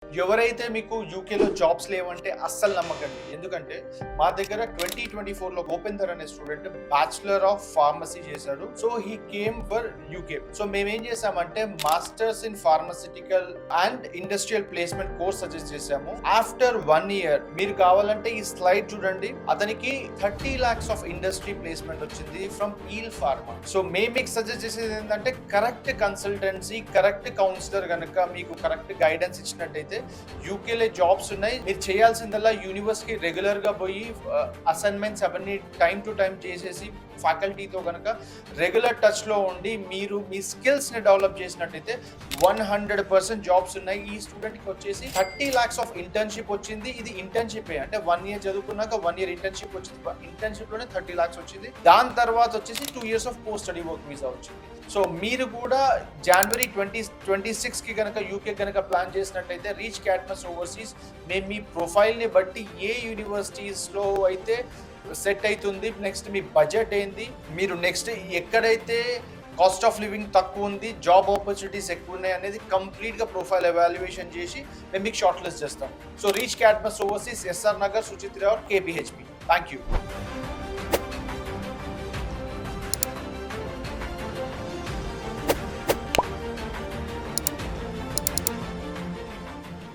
ఎవరైతే మీకు యూకేలో జాబ్స్ లేవంటే అస్సలు నమ్మకండి. ఎందుకంటే మా దగ్గర 2024లో గోపేందర్ అనే స్టూడెంట్ బ్యాచిలర్ ఆఫ్ ఫార్మసీ చేశాడు. So he came for UK. So మేమేం చేసామంటే masters in pharmaceutical and industrial placement course suggest చేసాము. ఆఫ్టర్ 1 ఇయర్ మీరు కావాలంటే ఈ స్లైడ్ చూడండి, అతనికి 30 lakhs ఆఫ్ ఇండస్ట్రీ ప్లేస్మెంట్ వచ్చింది ఫ్రమ్ ఈల్ ఫార్మా. సో మేము మీకు సజెస్ట్ చేసేది ఏంటంటే కరెక్ట్ కన్సల్టెన్సీ, కరెక్ట్ కౌన్సిలర్ కనుక మీకు కరెక్ట్ గైడెన్స్ ఇచ్చినట్టయితే యూకేలో జాబ్స్ ఉన్నాయి. మీరు చేయాల్సిందల్లా యూనివర్సిటీ రెగ్యులర్ గా పోయి అసైన్మెంట్స్ అవన్నీ టైం టు టైం చేసేసి ఫ్యాకల్టీతో కనుక రెగ్యులర్ టచ్ లో ఉండి మీరు మీ స్కిల్స్ ని డెవలప్ చేసినట్టయితే 100% జాబ్స్ ఉన్నాయి. ఈ స్టూడెంట్ కి వచ్చేసి 30 lakhs ఆఫ్ ఇంటర్న్షిప్ వచ్చింది. ఇది ఇంటర్న్షిప్ అంటే 1 year చదువుకున్నాక 1 year ఇంటర్న్షిప్ వచ్చింది. ఇంటర్న్షిప్ లోనే 30 lakhs వచ్చింది. దాని తర్వాత వచ్చేసి 2 years of post study work visa వచ్చింది. సో మీరు కూడా జనవరి 2026 కి కనుక యూకే కనుక ప్లాన్ చేసినట్టయితే రీచ్ క్యాట్మస్ ఓవర్సీస్ మేము మీ ప్రొఫైల్ని బట్టి ఏ యూనివర్సిటీస్లో అయితే సెట్ అవుతుంది, నెక్స్ట్ మీ బడ్జెట్ ఏంది, మీరు నెక్స్ట్ ఎక్కడైతే కాస్ట్ ఆఫ్ లివింగ్ తక్కువ ఉంది, జాబ్ ఆపర్చునిటీస్ ఎక్కువ ఉన్నాయి అనేది కంప్లీట్గా ప్రొఫైల్ ఎవాల్యుయేషన్ చేసి మేము మీకు షార్ట్ లిస్ట్ చేస్తాం. సో రీచ్ క్యాట్మస్ overseas, S R Nagar, Suchitra, K P H B. Thank you.